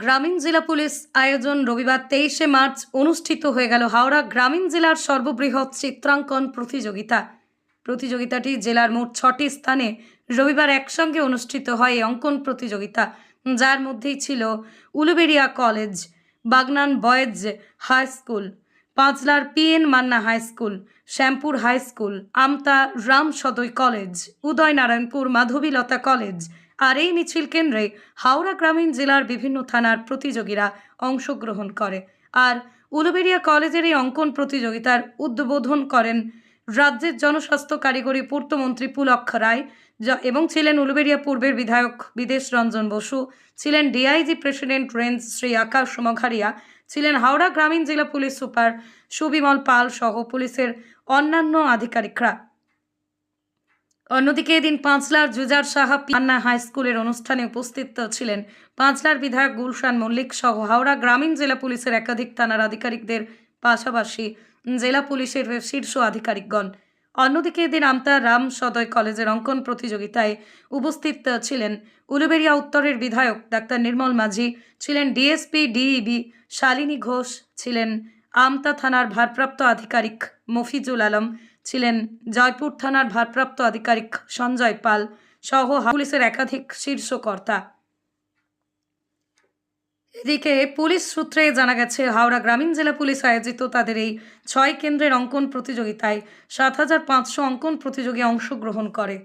গ্রামীণ জেলা পুলিশ আয়োজন রবিবার 23শে মার্চ অনুষ্ঠিত হয়ে গেল হাওড়া গ্রামীণ জেলার সর্ববৃহৎ চিত্রাঙ্কন প্রতিযোগিতা। প্রতিযোগিতাটি জেলার মোট 6টি স্থানে রবিবার একসঙ্গে অনুষ্ঠিত হয় এই অঙ্কন প্রতিযোগিতা, যার মধ্যেই ছিল Uluberia college, Bagnan boys high school, পাঁচলার PN Manna high school, Shyampur high school, Amta Ram Sadoy college, Udaynarayanpur Madhabilata college. আর এই মিছিল কেন্দ্রে হাওড়া গ্রামীণ জেলার বিভিন্ন থানার প্রতিযোগীরা অংশগ্রহণ করে। আর উলুবেড়িয়া কলেজের এই অঙ্কন প্রতিযোগিতার উদ্বোধন করেন রাজ্যের জনস্বাস্থ্য কারিগরি পূর্তমন্ত্রী পুলক রায় এবং ছিলেন উলুবেড়িয়া পূর্বের বিধায়ক বিদেশ রঞ্জন বসু, ছিলেন DIG প্রেসিডেন্ট রেঞ্জ শ্রী আকাশ মঘারিয়া, ছিলেন হাওড়া গ্রামীণ জেলা পুলিশ সুপার সুবিমল পাল সহ পুলিশের অন্যান্য আধিকারিকরা। অন্যদিকে এদিন পাঁচলার জুজার সাহা মান্না হাই স্কুলের অনুষ্ঠানে উপস্থিত ছিলেন পাঁচলার বিধায়ক গুলশান মল্লিক সহ হাওড়া গ্রামীণ জেলা পুলিশের একাধিক থানার আধিকারিকদের পাশাপাশি জেলা পুলিশের শীর্ষ আধিকারিকগণ। অন্যদিকে এদিন আমতা রাম সদয় কলেজের অঙ্কন প্রতিযোগিতায় উপস্থিত ছিলেন উলুবেড়িয়া উত্তরের বিধায়ক ডাক্তার নির্মল মাঝি, ছিলেন DSP DEB শালিনী ঘোষ, ছিলেন আমতা থানার ভারপ্রাপ্ত আধিকারিক মফিজুল আলম, ছিলেন জয়পুর থানার ভারপ্রাপ্ত আধিকারিক সঞ্জয় পাল সহ পুলিশের একাধিক শীর্ষ কর্তা। এদিকে পুলিশ সূত্রে জানা গেছে, হাওড়া গ্রামীণ জেলা পুলিশ আয়োজিত তাদের এই 6 কেন্দ্রের অঙ্কন প্রতিযোগিতায় 7,500 অঙ্কন প্রতিযোগী অংশগ্রহণ করে।